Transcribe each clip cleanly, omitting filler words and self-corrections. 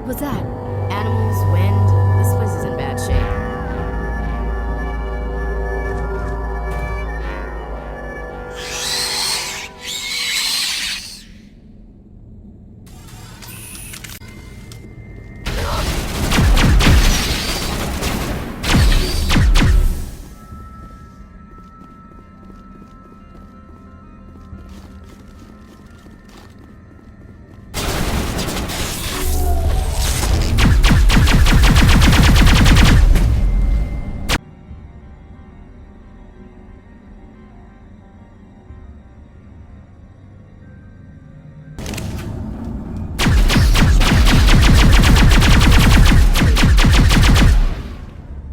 was that? Animals, wind? This place is in bad shape.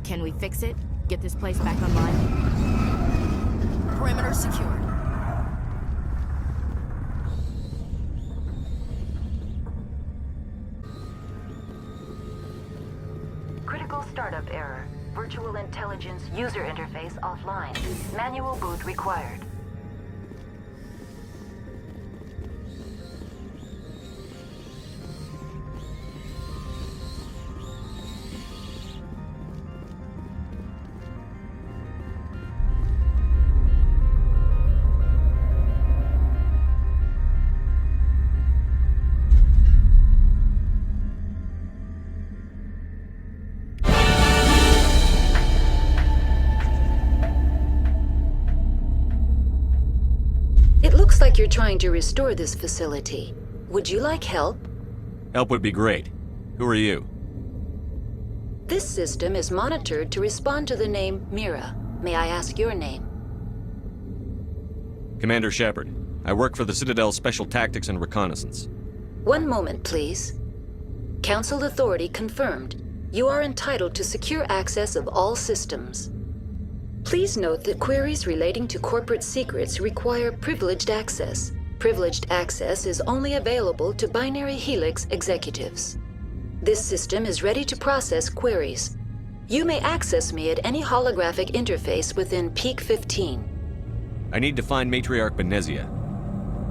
Can we fix it? Get this place back online? Perimeter secured. Critical startup error. Virtual intelligence user interface offline. Manual boot required. It looks like you're trying to restore this facility. Would you like help? Help would be great. Who are you? This system is monitored to respond to the name Mira. May I ask your name? Commander Shepard. I work for the Citadel's Special Tactics and Reconnaissance. One moment, please. Council authority confirmed. You are entitled to secure access of all systems. Please note that queries relating to corporate secrets require privileged access. Privileged access is only available to Binary Helix executives. This system is ready to process queries. You may access me at any holographic interface within Peak 15. I need to find Matriarch Benezia.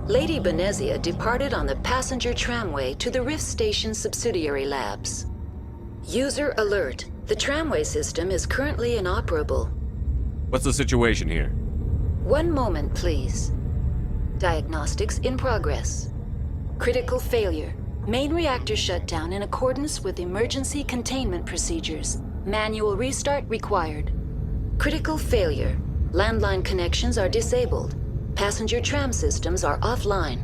Lady Benezia departed on the passenger tramway to the Rift Station subsidiary labs. User alert. The tramway system is currently inoperable. What's the situation here? One moment, please. Diagnostics in progress. Critical failure. Main reactor shut down in accordance with emergency containment procedures. Manual restart required. Critical failure. Landline connections are disabled. Passenger tram systems are offline.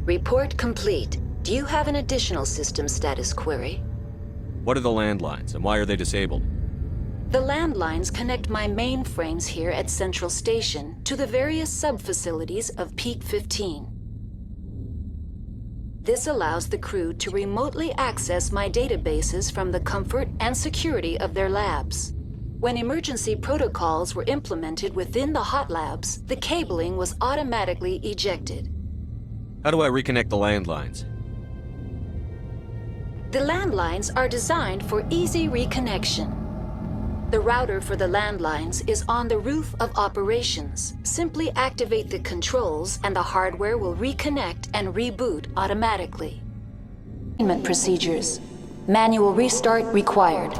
Report complete. Do you have an additional system status query? What are the landlines, and why are they disabled? The landlines connect my mainframes here at Central Station to the various sub-facilities of Peak 15. This allows the crew to remotely access my databases from the comfort and security of their labs. When emergency protocols were implemented within the hot labs, the cabling was automatically ejected. How do I reconnect the landlines? The landlines are designed for easy reconnection. The router for the landlines is on the roof of operations. Simply activate the controls and the hardware will reconnect and reboot automatically. Containment procedures. Manual restart required.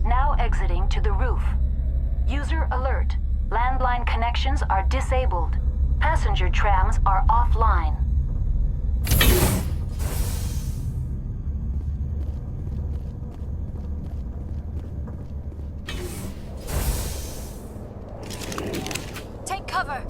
Now exiting to the roof. User alert. Landline connections are disabled. Passenger trams are offline. Take cover.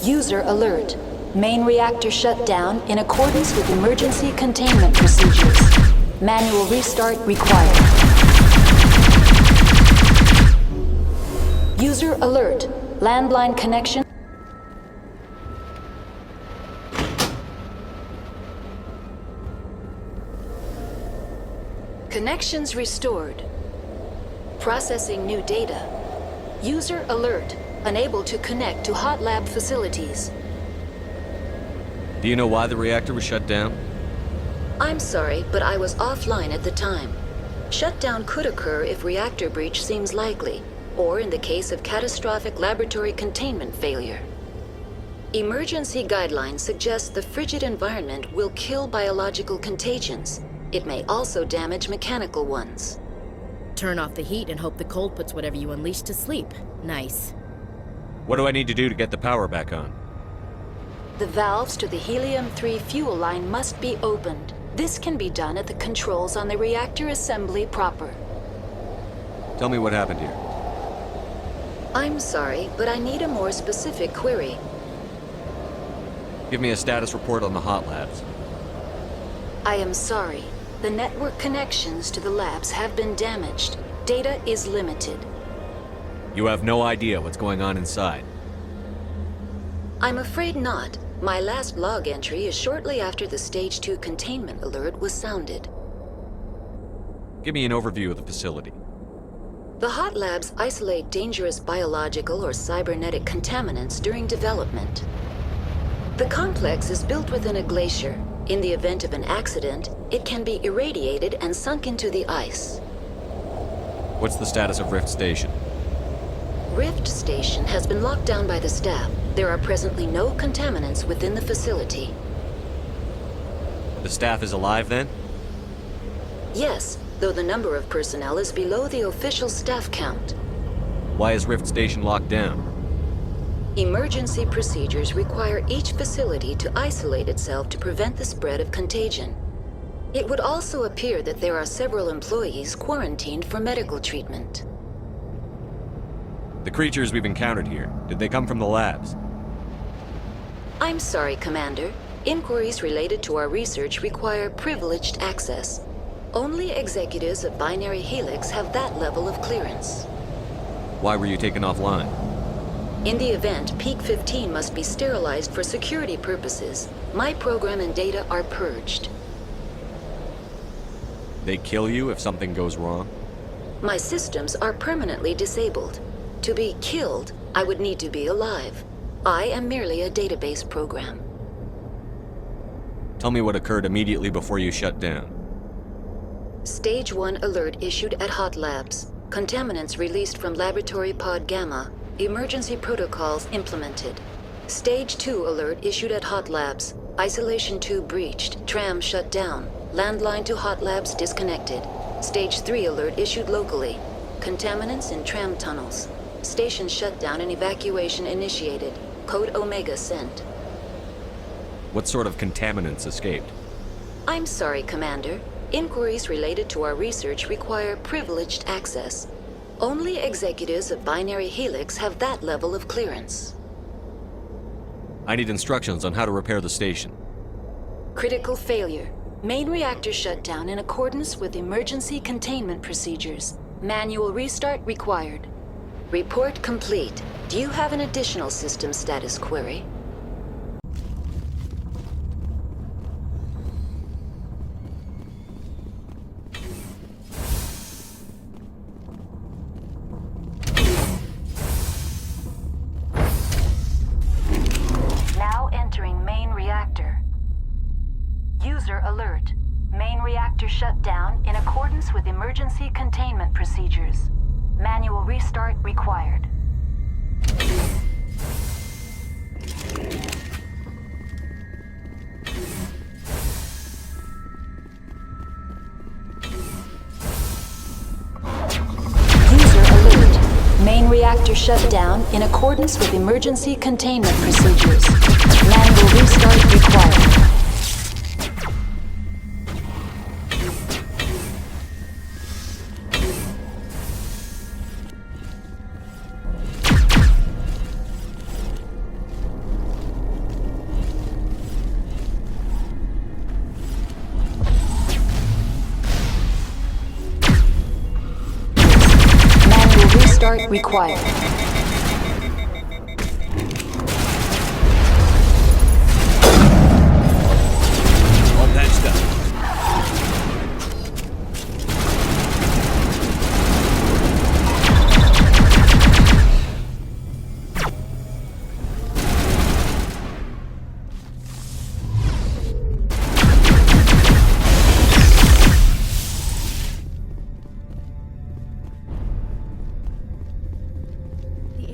User alert. Main reactor shut down in accordance with emergency containment procedures. Manual restart required. User alert. Landline connection. Connections restored. Processing new data. User alert. unable to connect to hot lab facilities. Do you know why the reactor was shut down? I'm sorry, but I was offline at the time. Shutdown could occur if reactor breach seems likely, or in the case of catastrophic laboratory containment failure. Emergency guidelines suggest the frigid environment will kill biological contagions. It may also damage mechanical ones. Turn off the heat and hope the cold puts whatever you unleash to sleep. Nice. What do I need to do to get the power back on? The valves to the helium-3 fuel line must be opened. This can be done at the controls on the reactor assembly proper. Tell me what happened here. I'm sorry, but I need a more specific query. Give me a status report on the hot labs. I am sorry. The network connections to the labs have been damaged. Data is limited. You have no idea what's going on inside. I'm afraid not. My last log entry is shortly after the Stage 2 containment alert was sounded. Give me an overview of the facility. The hot labs isolate dangerous biological or cybernetic contaminants during development. The complex is built within a glacier. In the event of an accident, it can be irradiated and sunk into the ice. What's the status of Rift Station? Rift Station has been locked down by the staff. There are presently no contaminants within the facility. The staff is alive then? Yes, though the number of personnel is below the official staff count. Why is Rift Station locked down? Emergency procedures require each facility to isolate itself to prevent the spread of contagion. It would also appear that there are several employees quarantined for medical treatment. The creatures we've encountered here, did they come from the labs? I'm sorry, Commander. Inquiries related to our research require privileged access. Only executives of Binary Helix have that level of clearance. Why were you taken offline? In the event, Peak 15 must be sterilized for security purposes. My program and data are purged. They kill you if something goes wrong? My systems are permanently disabled. To be killed, I would need to be alive. I am merely a database program. Tell me what occurred immediately before you shut down. Stage 1 alert issued at Hot Labs. Contaminants released from Laboratory Pod Gamma. Emergency protocols implemented. Stage 2 alert issued at Hot Labs. Isolation 2 breached. Tram shut down. Landline to Hot Labs disconnected. Stage 3 alert issued locally. Contaminants in tram tunnels. Station shutdown and evacuation initiated. Code Omega sent. What sort of contaminants escaped? I'm sorry, Commander. Inquiries related to our research require privileged access. Only executives of Binary Helix have that level of clearance. I need instructions on how to repair the station. Critical failure. Main reactor shutdown in accordance with emergency containment procedures. Manual restart required. Report complete. Do you have an additional system status query? Now entering main reactor. User alert. Main reactor shut down in accordance with emergency containment procedures. Manual restart required. User alert. Main reactor shut down in accordance with emergency containment procedures. Manual restart required. Restart required. All patched up.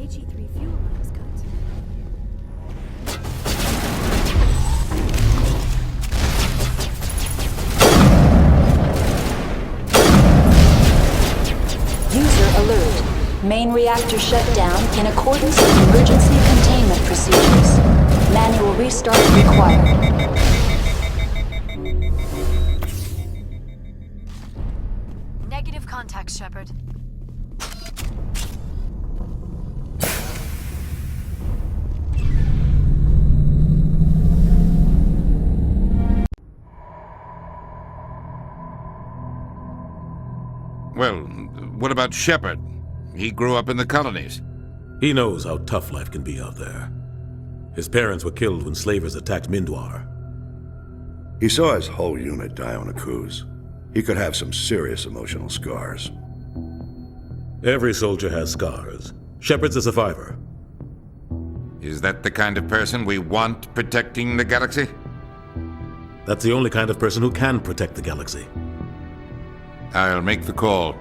HE3 fuel line was cut. User alert. Main reactor shut down in accordance with emergency containment procedures. Manual restart required. Negative contact, Shepard. Well, what about Shepard? He grew up in the colonies. He knows how tough life can be out there. His parents were killed when slavers attacked Mindwar. He saw his whole unit die on a cruise. He could have some serious emotional scars. Every soldier has scars. Shepard's a survivor. Is that the kind of person we want protecting the galaxy? That's the only kind of person who can protect the galaxy. I'll make the call.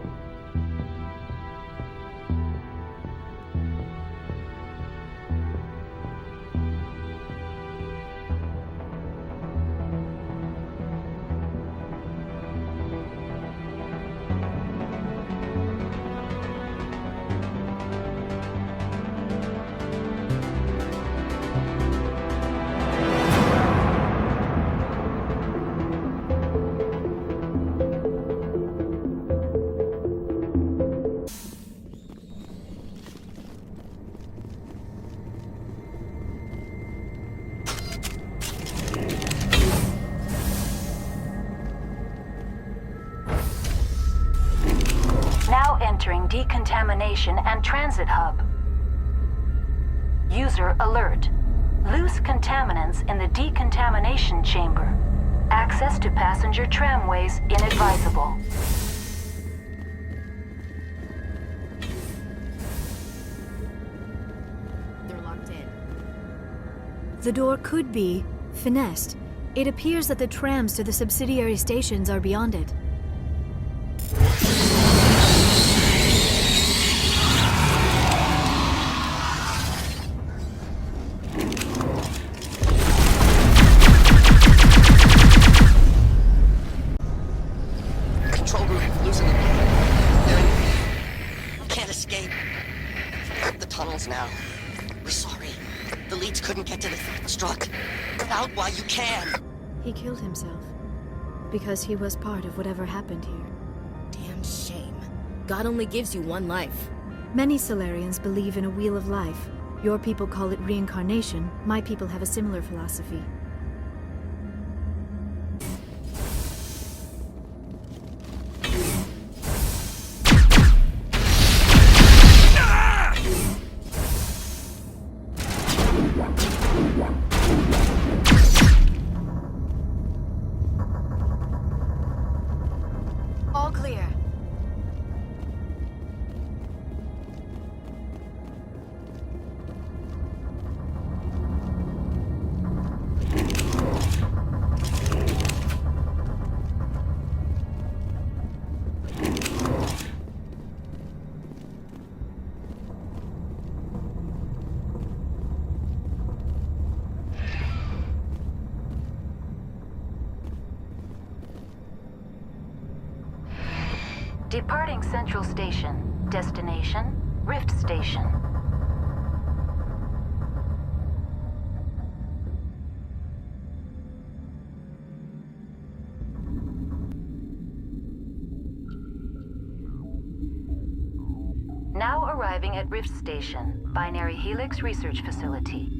Now entering decontamination and transit hub. User alert. Loose contaminants in the decontamination chamber. Access to passenger tramways inadvisable. They're locked in. The door could be finessed. It appears that the trams to the subsidiary stations are beyond it. Control room, losing them. They're in. Can't escape. The tunnels now. We're sorry. The leads couldn't get to the struck. Get out while you can. He killed himself. Because he was part of whatever happened here. Damn shame. God only gives you one life. Many Solarians believe in a wheel of life. Your people call it reincarnation. My people have a similar philosophy. All clear. Departing Central Station. Destination, Rift Station. Now arriving at Rift Station, Binary Helix Research Facility.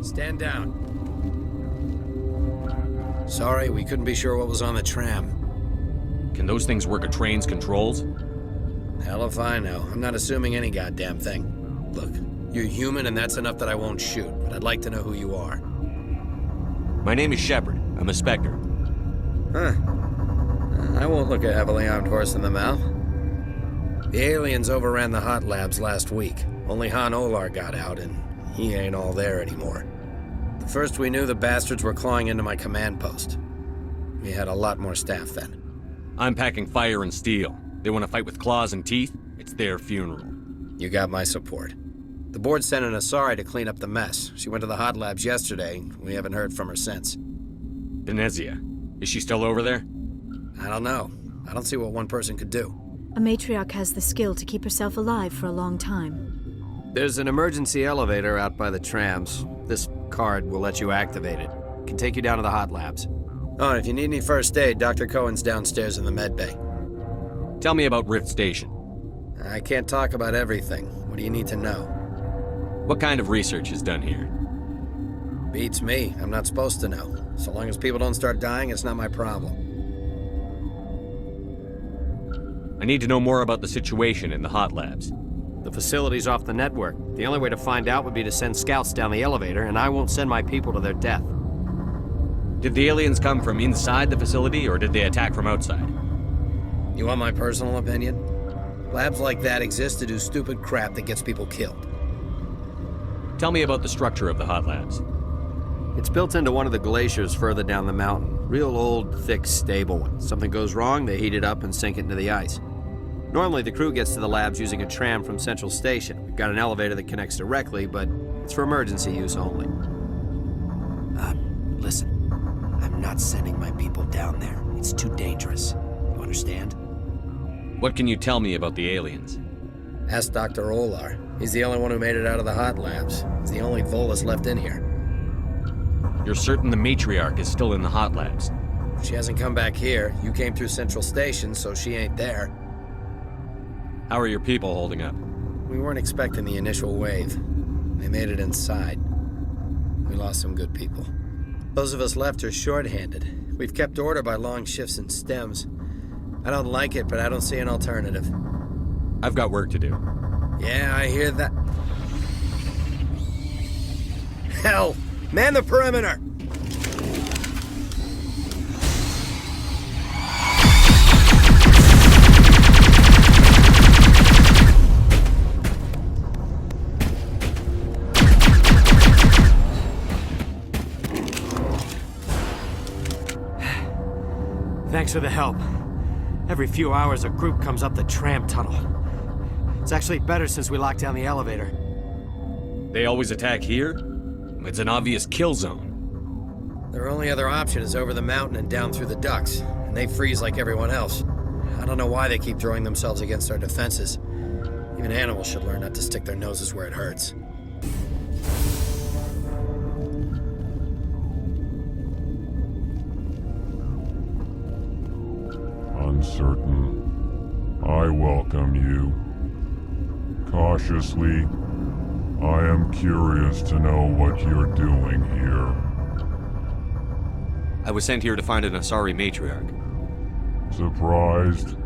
Stand down. Sorry, we couldn't be sure what was on the tram. Can those things work a train's controls? Hell if I know. I'm not assuming any goddamn thing. Look, You're human, and that's enough that I won't shoot, but I'd like to know who you are. My name is Shepard. I'm a Spectre. Huh. I won't look a heavily armed horse in the mouth. The aliens overran the hot labs last week. Only Han Olar got out, and he ain't all there anymore. The first we knew, the bastards were clawing into my command post. We had a lot more staff then. I'm packing fire and steel. They want to fight with claws and teeth? It's their funeral. You got my support. The board sent an Asari to clean up the mess. She went to the hot labs yesterday. We haven't heard from her since. Venezia. Is she still over there? I don't know. I don't see what one person could do. A matriarch has the skill to keep herself alive for a long time. There's an emergency elevator out by the trams. This card will let you activate it. Can take you down to the hot labs. Oh, and if you need any first aid, Dr. Cohen's downstairs in the med bay. Tell me about Rift Station. I can't talk about everything. What do you need to know? What kind of research is done here? Beats me. I'm not supposed to know. So long as people don't start dying, it's not my problem. I need to know more about the situation in the hot labs. The facility's off the network. The only way to find out would be to send scouts down the elevator, and I won't send my people to their death. Did the aliens come from inside the facility, or did they attack from outside? You want my personal opinion? Labs like that exist to do stupid crap that gets people killed. Tell me about the structure of the hot labs. It's built into one of the glaciers further down the mountain. Real old, thick, stable one. Something goes wrong, they heat it up and sink it into the ice. Normally, the crew gets to the labs using a tram from Central Station. We've got an elevator that connects directly, but it's for emergency use only. Listen. I'm not sending my people down there. It's too dangerous. You understand? What can you tell me about the aliens? Ask Dr. Olar. He's the only one who made it out of the hot labs. He's the only Volus left in here. You're certain the matriarch is still in the hot labs? She hasn't come back here. You came through Central Station, so she ain't there. How are your people holding up? We weren't expecting the initial wave. They made it inside. We lost some good people. Those of us left are short-handed. We've kept order by long shifts and stems. I don't like it, but I don't see an alternative. I've got work to do. Yeah, I hear that. Hell! Man the perimeter! Thanks for the help. Every few hours, a group comes up the tram tunnel. It's actually better since we locked down the elevator. They always attack here? It's an obvious kill zone. Their only other option is over the mountain and down through the ducts, and they freeze like everyone else. I don't know why they keep throwing themselves against our defenses. Even animals should learn not to stick their noses where it hurts. Uncertain, I welcome you. Cautiously, I am curious to know what you're doing here. I was sent here to find an Asari matriarch. Surprised?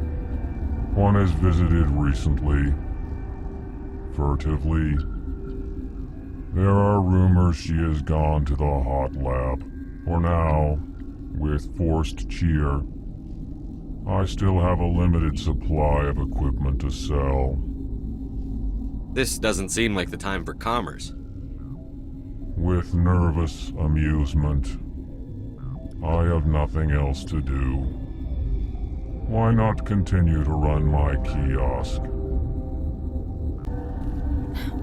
One has visited recently. Furtively. There are rumors she has gone to the hot lab. For now, with forced cheer, I still have a limited supply of equipment to sell. This doesn't seem like the time for commerce. With nervous amusement. I have nothing else to do. Why not continue to run my kiosk?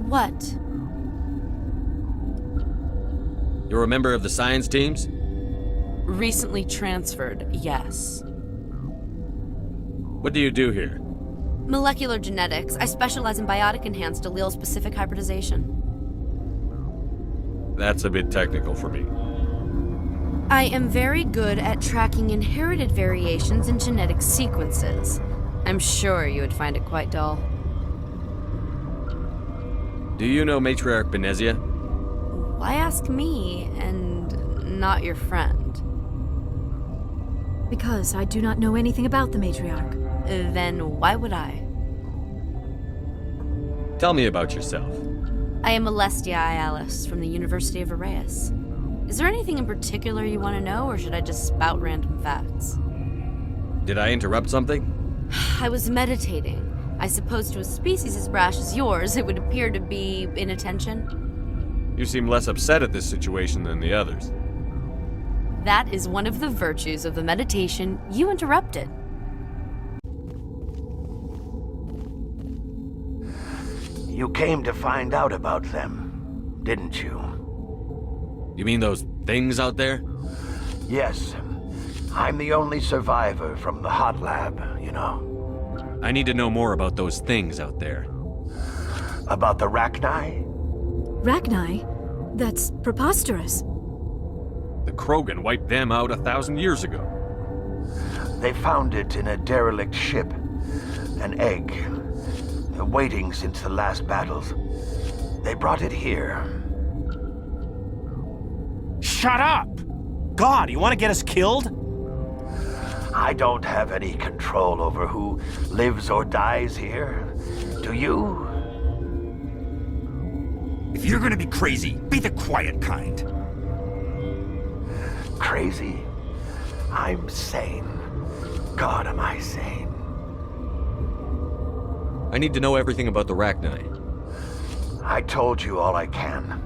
What? You're a member of the science teams? Recently transferred, yes. What do you do here? Molecular genetics. I specialize in biotic-enhanced allele-specific hybridization. That's a bit technical for me. I am very good at tracking inherited variations in genetic sequences. I'm sure you would find it quite dull. Do you know Matriarch Venezia? Why ask me, and not your friend? Because I do not know anything about the matriarch. Then why would I? Tell me about yourself. I am Alestia Ialis from the University of Arraeus. Is there anything in particular you want to know, or should I just spout random facts? Did I interrupt something? I was meditating. I suppose to a species as brash as yours, it would appear to be inattention. You seem less upset at this situation than the others. That is one of the virtues of the meditation you interrupted. You came to find out about them, didn't you? You mean those things out there? Yes. I'm the only survivor from the hot lab, you know. I need to know more about those things out there. About the Rachni? Rachni? That's preposterous. The Krogan wiped them out 1,000 years ago. They found it in a derelict ship. An egg. Waiting since the last battles. They brought it here. Shut up! God, you want to get us killed? I don't have any control over who lives or dies here. Do you? If you're gonna be crazy, be the quiet kind. Crazy? I'm sane. God, am I sane. I need to know everything about the Rachni. I told you all I can.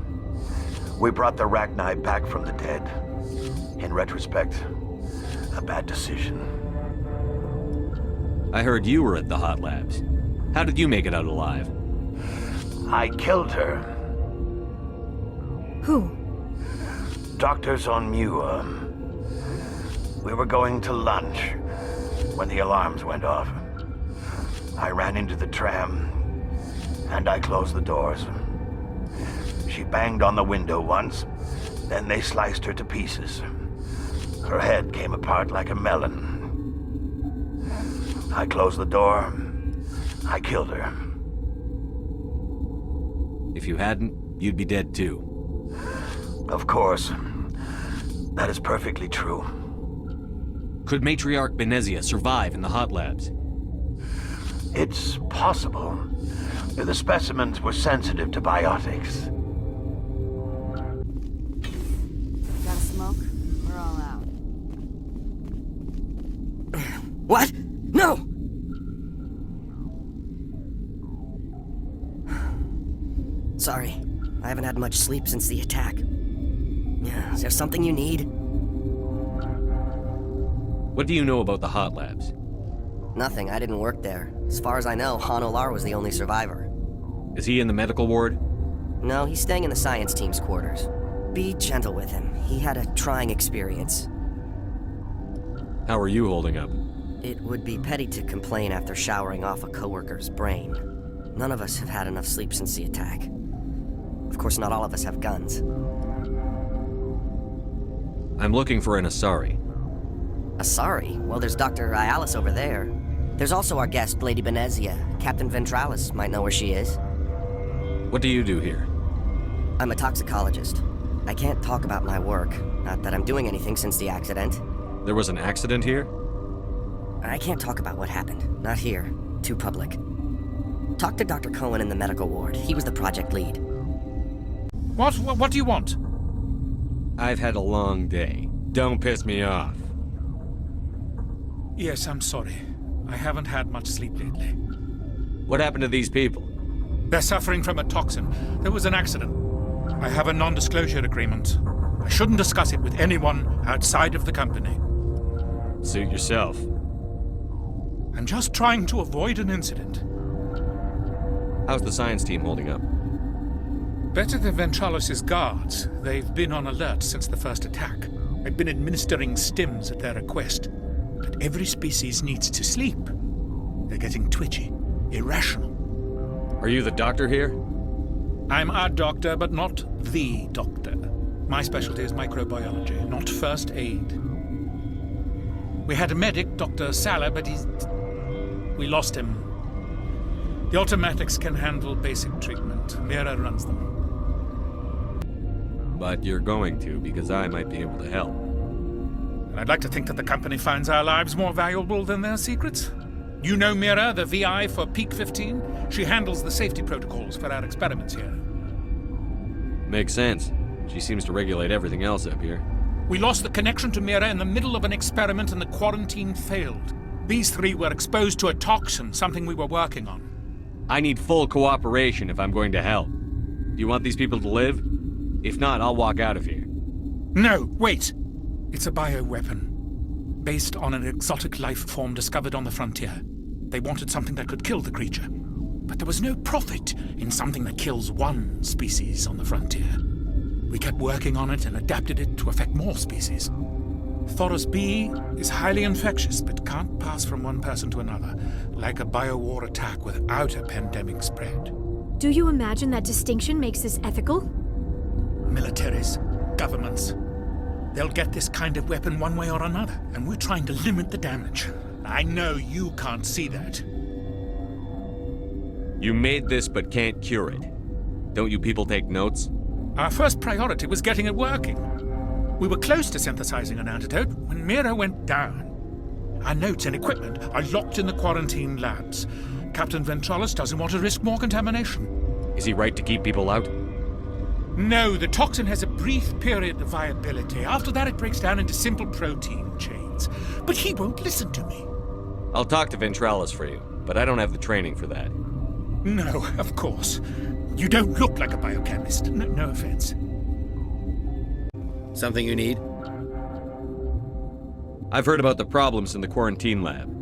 We brought the Rachni back from the dead. In retrospect, a bad decision. I heard you were at the hot labs. How did you make it out alive? I killed her. Who? Doctors on Muir. We were going to lunch when the alarms went off. I ran into the tram, and I closed the doors. She banged on the window once, then they sliced her to pieces. Her head came apart like a melon. I closed the door. I killed her. If you hadn't, you'd be dead too. Of course. That is perfectly true. Could Matriarch Benezia survive in the hot labs? It's possible. The specimens were sensitive to biotics. Got a smoke? We're all out. What? No! Sorry. I haven't had much sleep since the attack. Is there something you need? What do you know about the hot labs? Nothing. I didn't work there. As far as I know, Han Olar was the only survivor. Is he in the medical ward? No, he's staying in the science team's quarters. Be gentle with him. He had a trying experience. How are you holding up? It would be petty to complain after showering off a coworker's brain. None of us have had enough sleep since the attack. Of course, not all of us have guns. I'm looking for an Asari. Asari? Well, there's Dr. Ialis over there. There's also our guest, Lady Benezia. Captain Ventralis might know where she is. What do you do here? I'm a toxicologist. I can't talk about my work. Not that I'm doing anything since the accident. There was an accident here? I can't talk about what happened. Not here. Too public. Talk to Dr. Cohen in the medical ward. He was the project lead. What do you want? I've had a long day. Don't piss me off. Yes, I'm sorry. I haven't had much sleep lately. What happened to these people? They're suffering from a toxin. There was an accident. I have a non-disclosure agreement. I shouldn't discuss it with anyone outside of the company. Suit yourself. I'm just trying to avoid an incident. How's the science team holding up? Better than Ventralis' guards. They've been on alert since the first attack. I've been administering stims at their request. But every species needs to sleep. They're getting twitchy, irrational. Are you the doctor here? I'm a doctor, but not the doctor. My specialty is microbiology, not first aid. We had a medic, Dr. Salah, but we lost him. The automatics can handle basic treatment. Mira runs them. But you're going to, because I might be able to help. And I'd like to think that the company finds our lives more valuable than their secrets. You know Mira, the VI for Peak 15? She handles the safety protocols for our experiments here. Makes sense. She seems to regulate everything else up here. We lost the connection to Mira in the middle of an experiment and the quarantine failed. These three were exposed to a toxin, something we were working on. I need full cooperation if I'm going to help. Do you want these people to live? If not, I'll walk out of here. No, wait. It's a bioweapon, based on an exotic life form discovered on the frontier. They wanted something that could kill the creature. But there was no profit in something that kills one species on the frontier. We kept working on it and adapted it to affect more species. Thoros B is highly infectious, but can't pass from one person to another, like a biowar attack without a pandemic spread. Do you imagine that distinction makes this ethical? Militaries, governments, they'll get this kind of weapon one way or another, and we're trying to limit the damage. I know you can't see that. You made this but can't cure it. Don't you people take notes? Our first priority was getting it working. We were close to synthesizing an antidote when Mira went down. Our notes and equipment are locked in the quarantine labs. Captain Ventralis doesn't want to risk more contamination. Is he right to keep people out? No, the toxin has a brief period of viability. After that, it breaks down into simple protein chains. But he won't listen to me. I'll talk to Ventralis for you, but I don't have the training for that. No, of course. You don't look like a biochemist. No offense. Something you need? I've heard about the problems in the quarantine lab.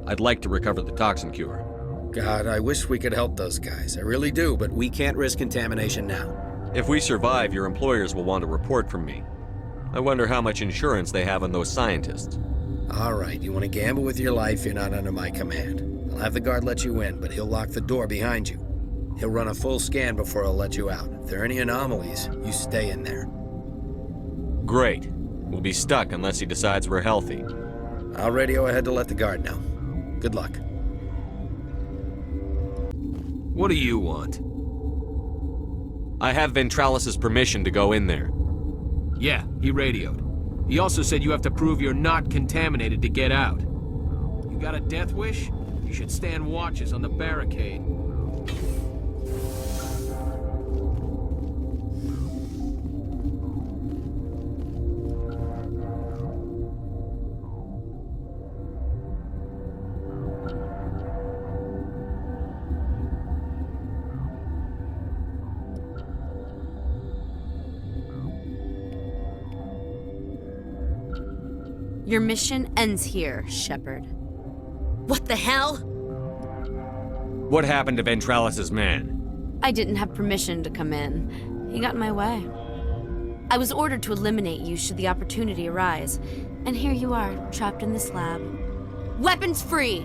I'd like to recover the toxin cure. God, I wish we could help those guys. I really do, but we can't risk contamination now. If we survive, your employers will want a report from me. I wonder how much insurance they have on those scientists. All right, you want to gamble with your life, you're not under my command. I'll have the guard let you in, but he'll lock the door behind you. He'll run a full scan before he'll let you out. If there are any anomalies, you stay in there. Great. We'll be stuck unless he decides we're healthy. I'll radio ahead to let the guard know. Good luck. What do you want? I have Ventralis' permission to go in there. Yeah, he radioed. He also said you have to prove you're not contaminated to get out. You got a death wish? You should stand watches on the barricade. Your mission ends here, Shepard. What the hell? What happened to Ventralis' man? I didn't have permission to come in. He got in my way. I was ordered to eliminate you should the opportunity arise. And here you are, trapped in this lab. Weapons free!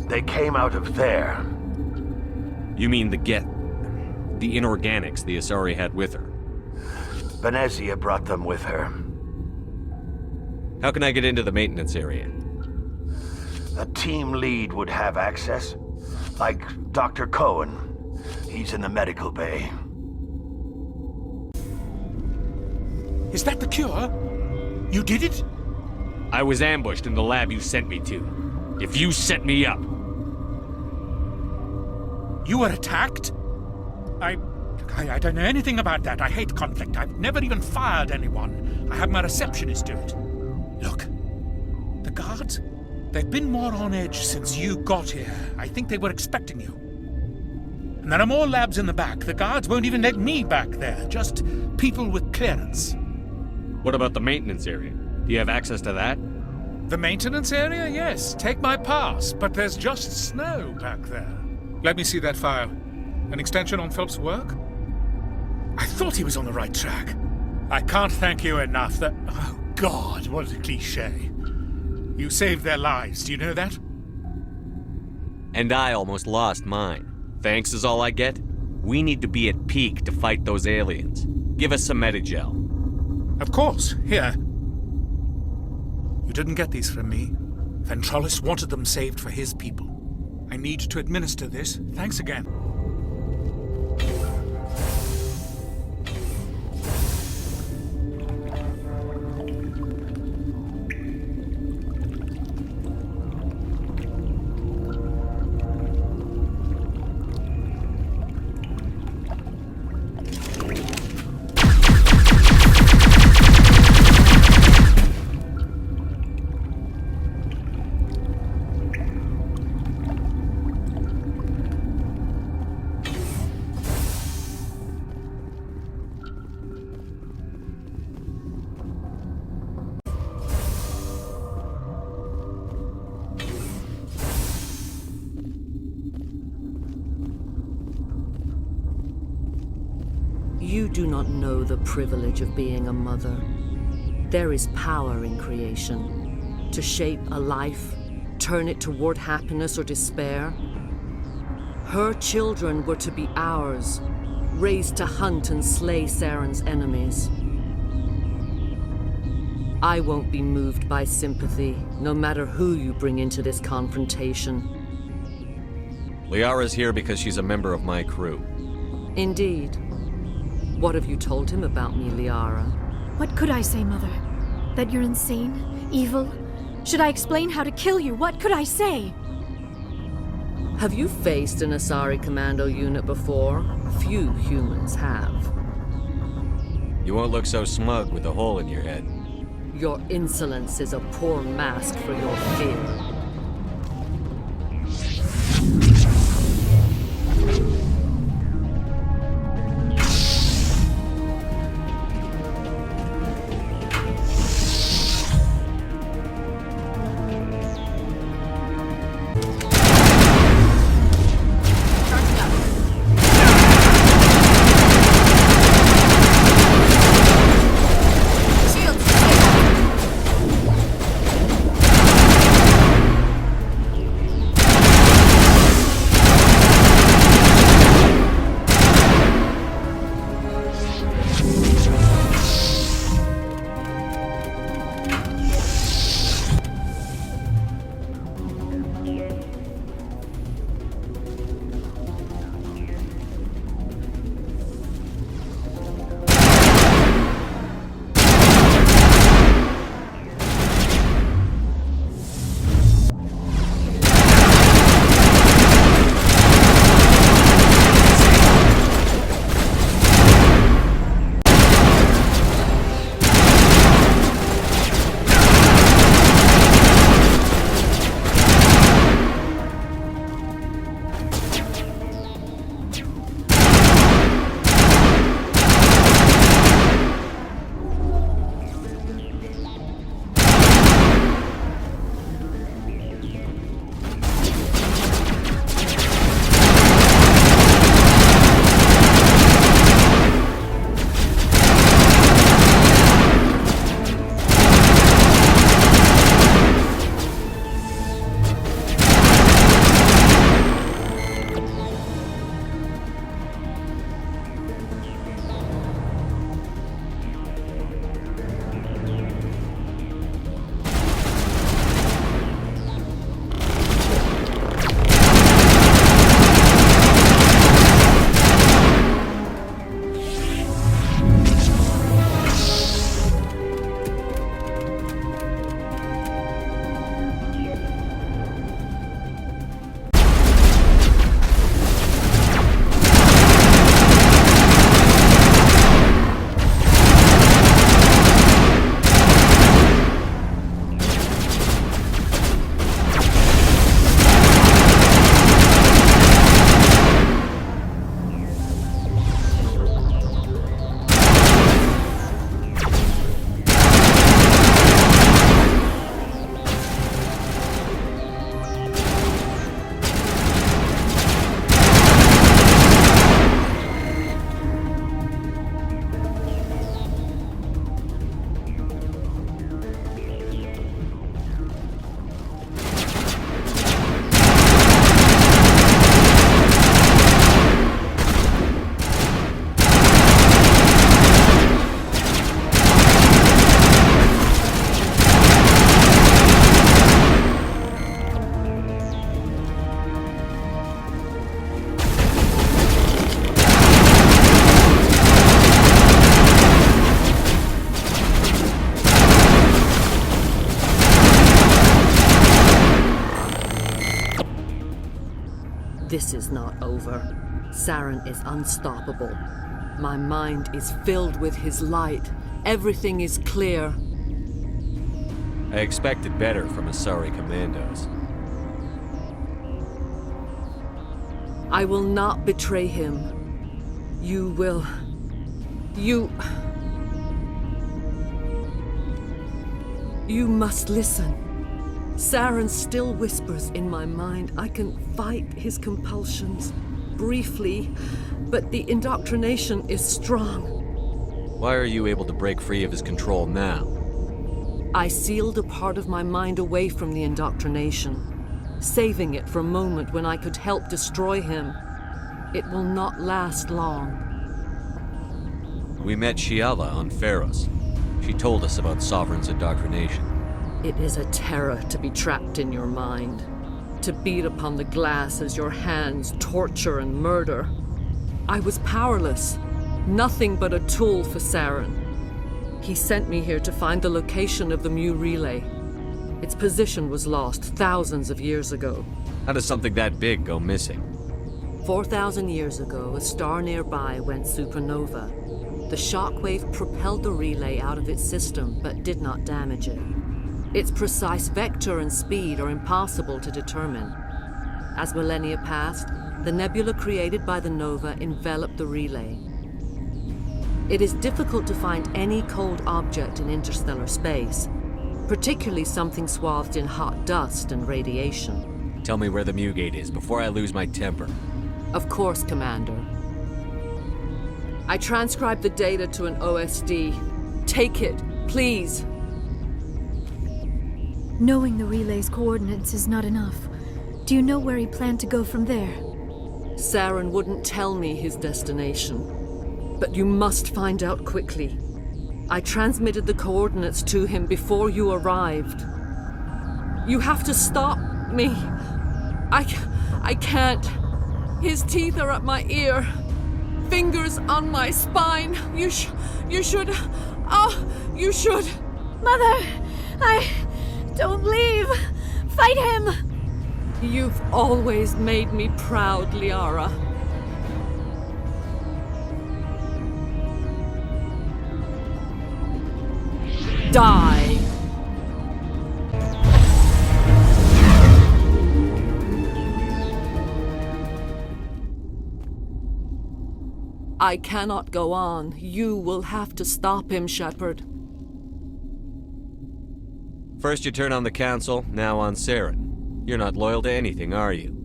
They came out of there. You mean the inorganics the Asari had with her? Venezia brought them with her. How can I get into the maintenance area? A team lead would have access. Like Dr. Cohen. He's in the medical bay. Is that the cure? You did it? I was ambushed in the lab you sent me to. If you set me up... You were attacked? I don't know anything about that. I hate conflict. I've never even fired anyone. I have my receptionist do it. Look, the guards, they've been more on edge since you got here. I think they were expecting you. And there are more labs in the back. The guards won't even let me back there. Just people with clearance. What about the maintenance area? Do you have access to that? The maintenance area? Yes. Take my pass. But there's just snow back there. Let me see that file. An extension on Phelps' work? I thought he was on the right track. I can't thank you enough that... Oh, God, what a cliché. You saved their lives. Do you know that? And I almost lost mine. Thanks is all I get? We need to be at peak to fight those aliens. Give us some Medigel. Of course. Here. You didn't get these from me. Ventrollis wanted them saved for his people. I need to administer this. Thanks again. You do not know the privilege of being a mother. There is power in creation. To shape a life, turn it toward happiness or despair. Her children were to be ours, raised to hunt and slay Saren's enemies. I won't be moved by sympathy, no matter who you bring into this confrontation. Liara's here because she's a member of my crew. Indeed. What have you told him about me, Liara? What could I say, Mother? That you're insane? Evil? Should I explain how to kill you? What could I say? Have you faced an Asari commando unit before? Few humans have. You won't look so smug with a hole in your head. Your insolence is a poor mask for your fear. This is not over. Saren is unstoppable. My mind is filled with his light. Everything is clear. I expected better from Asari commandos. I will not betray him. You will... You must listen. Saren still whispers in my mind. I can fight his compulsions, briefly, but the indoctrination is strong. Why are you able to break free of his control now? I sealed a part of my mind away from the indoctrination, saving it for a moment when I could help destroy him. It will not last long. We met Shiala on Pharos. She told us about Sovereign's indoctrination. It is a terror to be trapped in your mind, to beat upon the glass as your hands torture and murder. I was powerless, nothing but a tool for Saren. He sent me here to find the location of the Mu relay. Its position was lost thousands of years ago. How does something that big go missing? 4,000 years ago, a star nearby went supernova. The shockwave propelled the relay out of its system, but did not damage it. Its precise vector and speed are impossible to determine. As millennia passed, the nebula created by the nova enveloped the relay. It is difficult to find any cold object in interstellar space, particularly something swathed in hot dust and radiation. Tell me where the Mu gate is before I lose my temper. Of course, Commander. I transcribed the data to an OSD. Take it, please. Knowing the relay's coordinates is not enough. Do you know where he planned to go from there? Saren wouldn't tell me his destination. But you must find out quickly. I transmitted the coordinates to him before you arrived. You have to stop me. I can't. His teeth are at my ear. Fingers on my spine. You should... you should... Mother! Don't leave! Fight him! You've always made me proud, Liara. Die! I cannot go on. You will have to stop him, Shepard. First you turn on the Council, now on Saren. You're not loyal to anything, are you?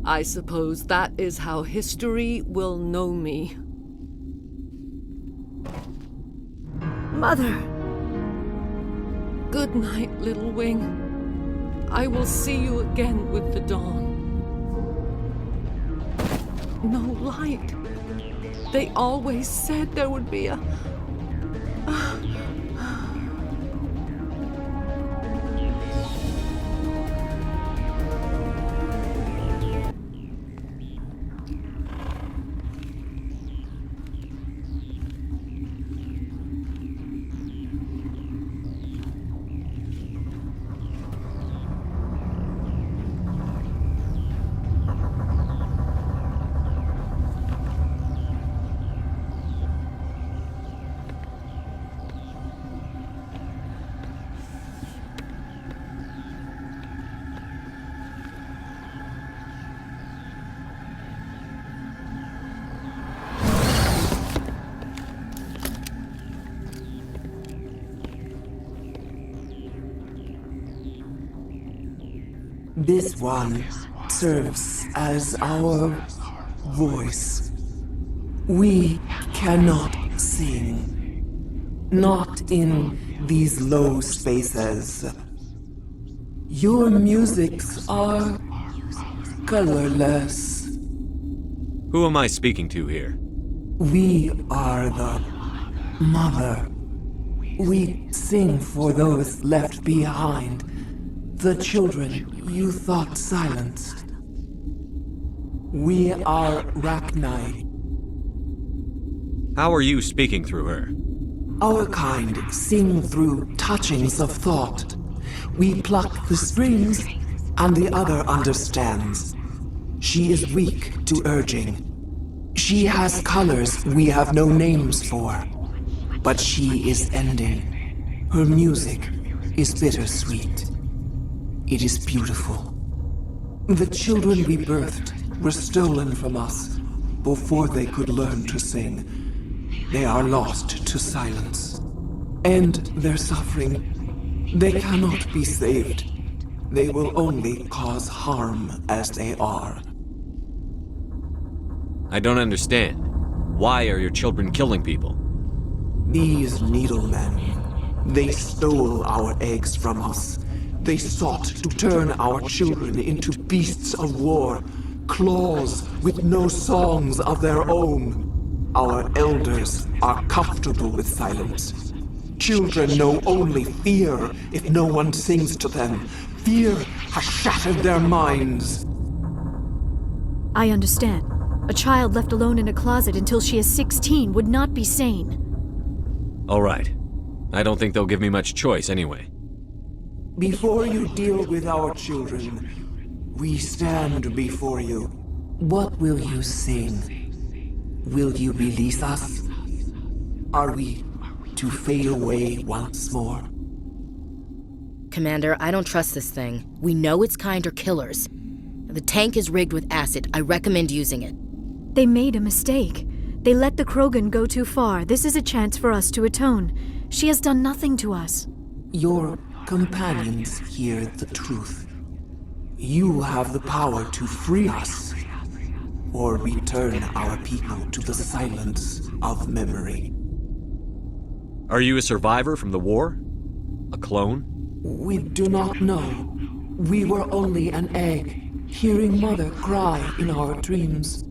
I suppose that is how history will know me. Mother! Good night, little wing. I will see you again with the dawn. No light. They always said there would be a... This one serves as our voice. We cannot sing. Not in these low spaces. Your musics are colorless. Who am I speaking to here? We are the Mother. We sing for those left behind. The children you thought silenced. We are Rachni. How are you speaking through her? Our kind sing through touchings of thought. We pluck the strings and the other understands. She is weak to urging. She has colors we have no names for, but she is ending. Her music is bittersweet. It is beautiful. The children we birthed were stolen from us before they could learn to sing. They are lost to silence. And their suffering, they cannot be saved. They will only cause harm as they are. I don't understand. Why are your children killing people? These needlemen, they stole our eggs from us. They sought to turn our children into beasts of war, claws with no songs of their own. Our elders are comfortable with silence. Children know only fear if no one sings to them. Fear has shattered their minds. I understand. A child left alone in a closet until she is 16 would not be sane. All right. I don't think they'll give me much choice anyway. Before you deal with our children, we stand before you. What will you sing? Will you release us? Are we to fade away once more? Commander, I don't trust this thing. We know its kind are killers. The tank is rigged with acid. I recommend using it. They made a mistake. They let the Krogan go too far. This is a chance for us to atone. She has done nothing to us. Your companions hear the truth. You have the power to free us, or return our people to the silence of memory. Are you a survivor from the war? A clone? We do not know. We were only an egg, hearing Mother cry in our dreams.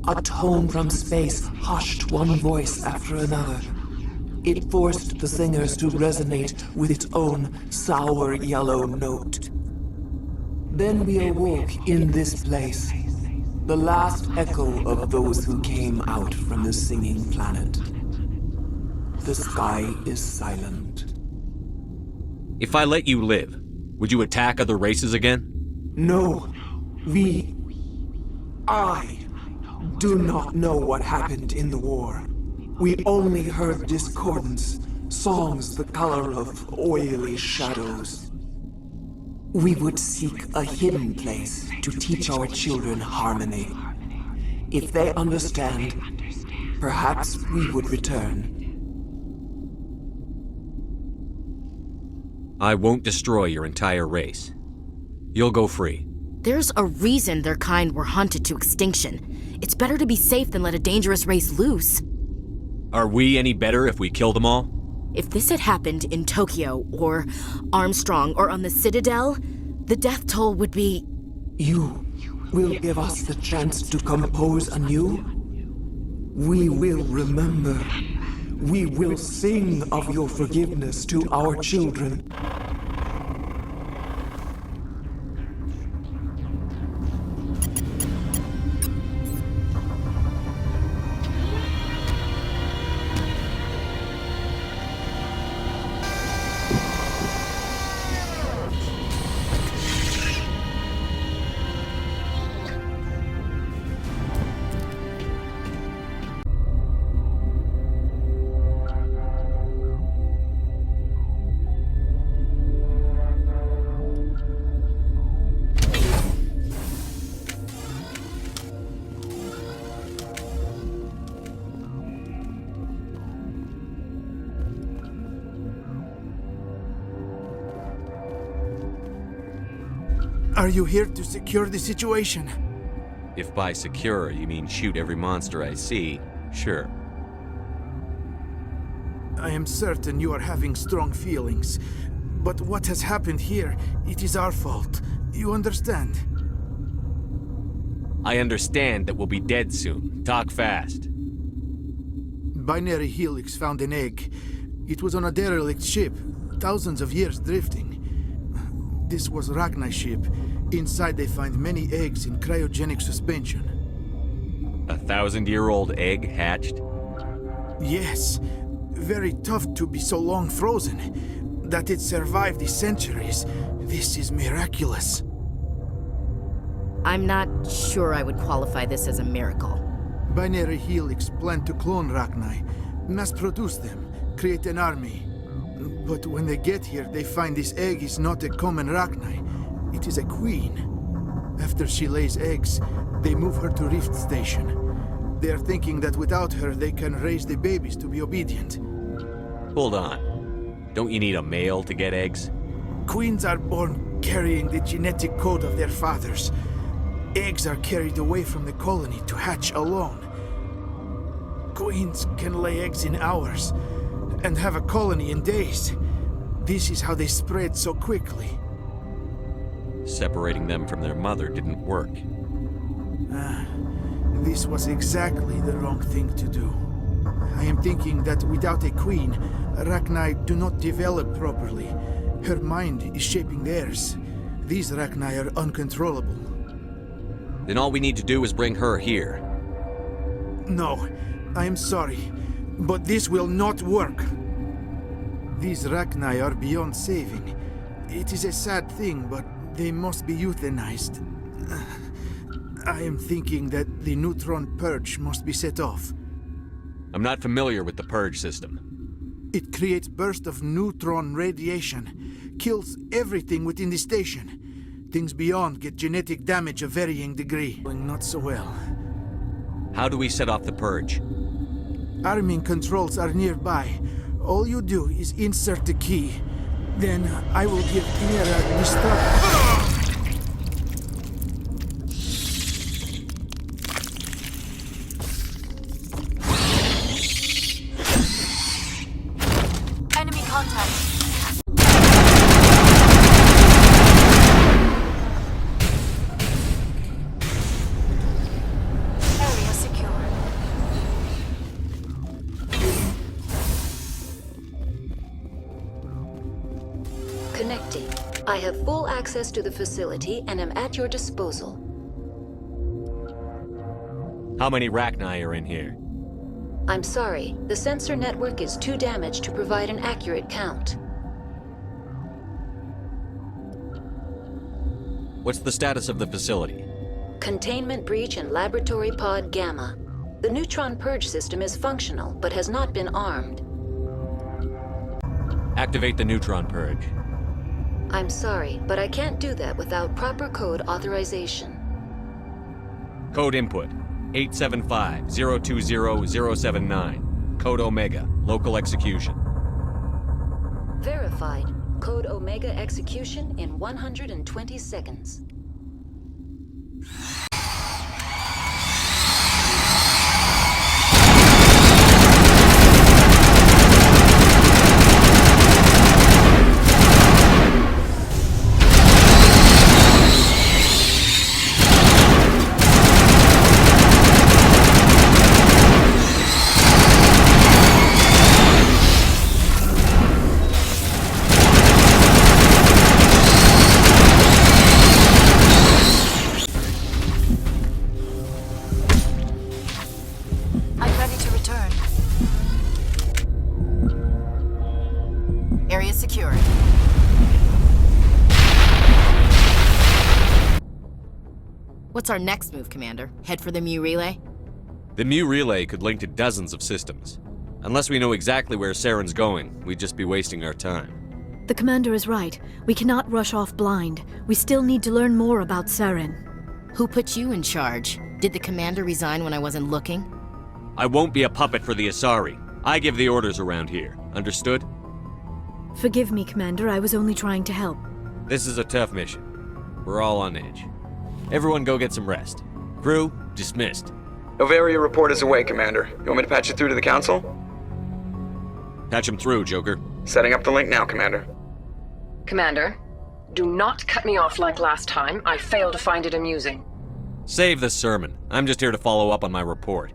A tone from space hushed one voice after another. It forced the singers to resonate with its own sour yellow note. Then we awoke in this place, the last echo of those who came out from the singing planet. The sky is silent. If I let you live, would you attack other races again? No, I do not know what happened in the war. We only heard discordance, songs the color of oily shadows. We would seek a hidden place to teach our children harmony. If they understand, perhaps we would return. I won't destroy your entire race. You'll go free. There's a reason their kind were hunted to extinction. It's better to be safe than let a dangerous race loose. Are we any better if we kill them all? If this had happened in Tokyo, or Armstrong, or on the Citadel, the death toll would be... You will give us the chance to compose anew? We will remember. We will sing of your forgiveness to our children. Are you here to secure the situation? If by secure you mean shoot every monster I see, sure. I am certain you are having strong feelings. But what has happened here, it is our fault. You understand? I understand that we'll be dead soon. Talk fast. Binary Helix found an egg. It was on a derelict ship, thousands of years drifting. This was Ragnai's ship. Inside they find many eggs in cryogenic suspension. A 1,000-year-old egg hatched? Yes. Very tough to be so long frozen. That it survived the centuries. This is miraculous. I'm not sure I would qualify this as a miracle. Binary Helix planned to clone Rachni, mass-produce them, create an army. But when they get here, they find this egg is not a common Rachni. It is a queen. After she lays eggs, they move her to Rift Station. They are thinking that without her, they can raise the babies to be obedient. Hold on. Don't you need a male to get eggs? Queens are born carrying the genetic code of their fathers. Eggs are carried away from the colony to hatch alone. Queens can lay eggs in hours and have a colony in days. This is how they spread so quickly. Separating them from their mother didn't work. This was exactly the wrong thing to do. I am thinking that without a queen, Rachni do not develop properly. Her mind is shaping theirs. These Rachni are uncontrollable. Then all we need to do is bring her here. No, I am sorry, but this will not work. These Rachni are beyond saving. It is a sad thing, but they must be euthanized. I am thinking that the neutron purge must be set off. I'm not familiar with the purge system. It creates bursts of neutron radiation, kills everything within the station. Things beyond get genetic damage of varying degree. Going not so well. How do we set off the purge? Arming controls are nearby. All you do is insert the key. Then I will give Mira the start. Enemy contact. Area secure. Connecting. I have full access to the facility and am at your disposal. How many Rachni are in here? I'm sorry, the sensor network is too damaged to provide an accurate count. What's the status of the facility? Containment breach in Laboratory Pod Gamma. The neutron purge system is functional, but has not been armed. Activate the neutron purge. I'm sorry, but I can't do that without proper code authorization. Code input 875-020-079. Code Omega. Local execution. Verified. Code Omega execution in 120 seconds. Area secure. What's our next move, Commander? Head for the Mu relay? The Mu relay could link to dozens of systems. Unless we know exactly where Saren's going, we'd just be wasting our time. The commander is right. We cannot rush off blind. We still need to learn more about Saren. Who put you in charge? Did the commander resign when I wasn't looking? I won't be a puppet for the Asari. I give the orders around here. Understood? Forgive me, Commander. I was only trying to help. This is a tough mission. We're all on edge. Everyone go get some rest. Crew, dismissed. Novaria report is away, Commander. You want me to patch it through to the Council? Patch him through, Joker. Setting up the link now, Commander. Commander, do not cut me off like last time. I failed to find it amusing. Save the sermon. I'm just here to follow up on my report.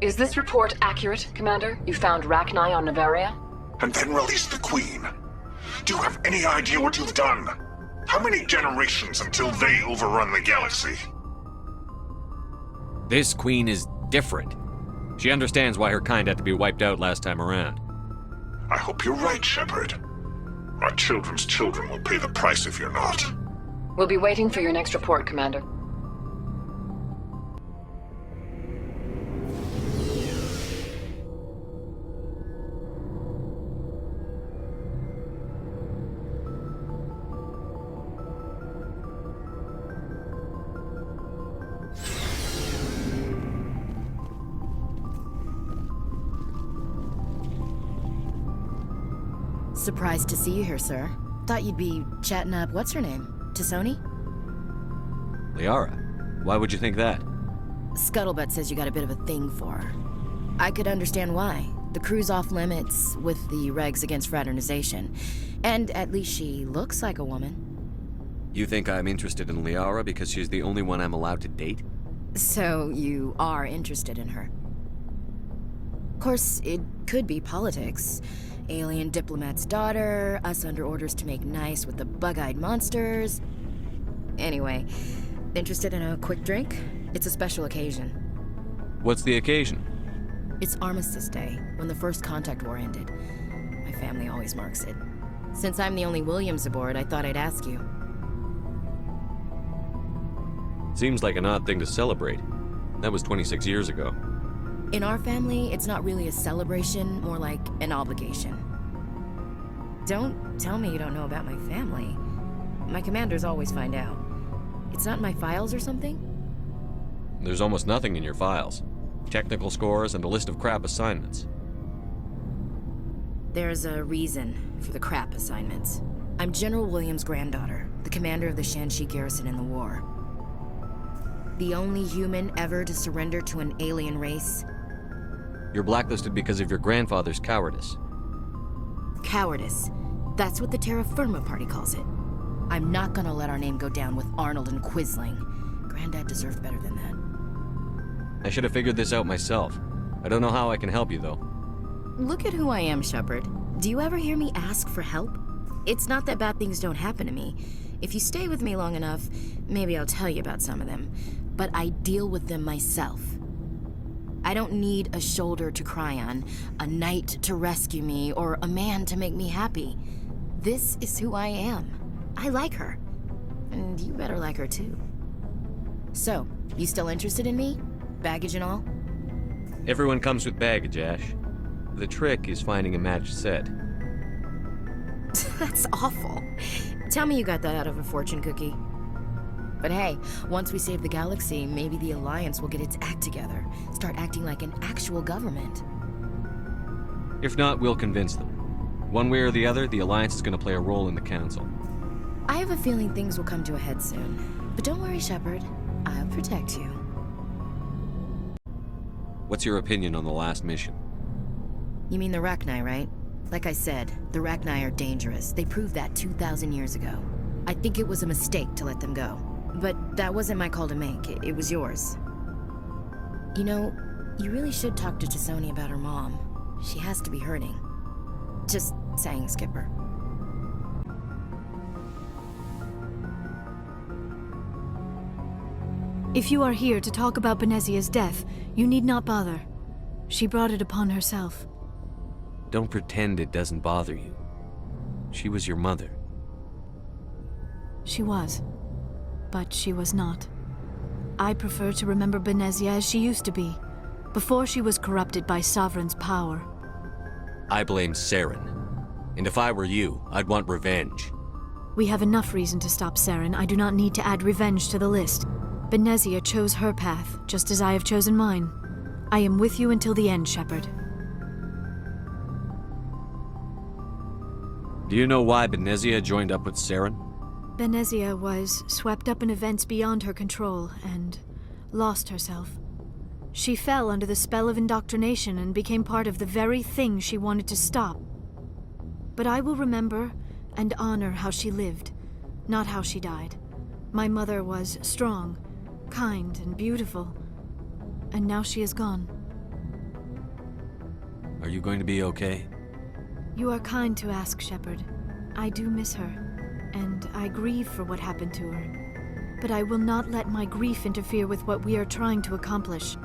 Is this report accurate, Commander? You found Rachni on Novaria? And then released the Queen. Do you have any idea what you've done? How many generations until they overrun the galaxy? This Queen is different. She understands why her kind had to be wiped out last time around. I hope you're right, Shepard. Our children's children will pay the price if you're not. We'll be waiting for your next report, Commander. Surprised to see you here, sir. Thought you'd be chatting up what's-her-name? Tassoni? Liara, why would you think that? Scuttlebutt says you got a bit of a thing for her. I could understand why. The crew's off limits with the regs against fraternization. And at least she looks like a woman. You think I'm interested in Liara because she's the only one I'm allowed to date? So you are interested in her. Of course, it could be politics. Alien diplomat's daughter, us under orders to make nice with the bug-eyed monsters. Anyway, interested in a quick drink? It's a special occasion. What's the occasion? It's Armistice Day, when the First Contact War ended. My family always marks it. Since I'm the only Williams aboard, I thought I'd ask you. Seems like an odd thing to celebrate. That was 26 years ago. In our family, it's not really a celebration, more like an obligation. Don't tell me you don't know about my family. My commanders always find out. It's not in my files or something? There's almost nothing in your files. Technical scores and a list of crap assignments. There's a reason for the crap assignments. I'm General Williams' granddaughter, the commander of the Shanxi garrison in the war. The only human ever to surrender to an alien race. You're blacklisted because of your grandfather's cowardice. Cowardice. That's what the Terra Firma Party calls it. I'm not gonna let our name go down with Arnold and Quisling. Granddad deserved better than that. I should have figured this out myself. I don't know how I can help you, though. Look at who I am, Shepard. Do you ever hear me ask for help? It's not that bad things don't happen to me. If you stay with me long enough, maybe I'll tell you about some of them. But I deal with them myself. I don't need a shoulder to cry on, a knight to rescue me, or a man to make me happy. This is who I am. I like her. And you better like her too. So, you still interested in me? Baggage and all? Everyone comes with baggage, Ash. The trick is finding a matched set. That's awful. Tell me you got that out of a fortune cookie. But hey, once we save the galaxy, maybe the Alliance will get its act together. Start acting like an actual government. If not, we'll convince them. One way or the other, the Alliance is going to play a role in the Council. I have a feeling things will come to a head soon. But don't worry, Shepard. I'll protect you. What's your opinion on the last mission? You mean the Rachni, right? Like I said, the Rachni are dangerous. They proved that 2,000 years ago. I think it was a mistake to let them go. But that wasn't my call to make. It was yours. You know, you really should talk to Tassoni about her mom. She has to be hurting. Just saying, Skipper. If you are here to talk about Benezia's death, you need not bother. She brought it upon herself. Don't pretend it doesn't bother you. She was your mother. She was. But she was not. I prefer to remember Benezia as she used to be, before she was corrupted by Sovereign's power. I blame Saren. And if I were you, I'd want revenge. We have enough reason to stop Saren. I do not need to add revenge to the list. Benezia chose her path, just as I have chosen mine. I am with you until the end, Shepard. Do you know why Benezia joined up with Saren? Benezia was swept up in events beyond her control and lost herself. She fell under the spell of indoctrination and became part of the very thing she wanted to stop. But I will remember and honor how she lived, not how she died. My mother was strong, kind, and beautiful, and now she is gone. Are you going to be okay? You are kind to ask, Shepard. I do miss her. And I grieve for what happened to her. But I will not let my grief interfere with what we are trying to accomplish.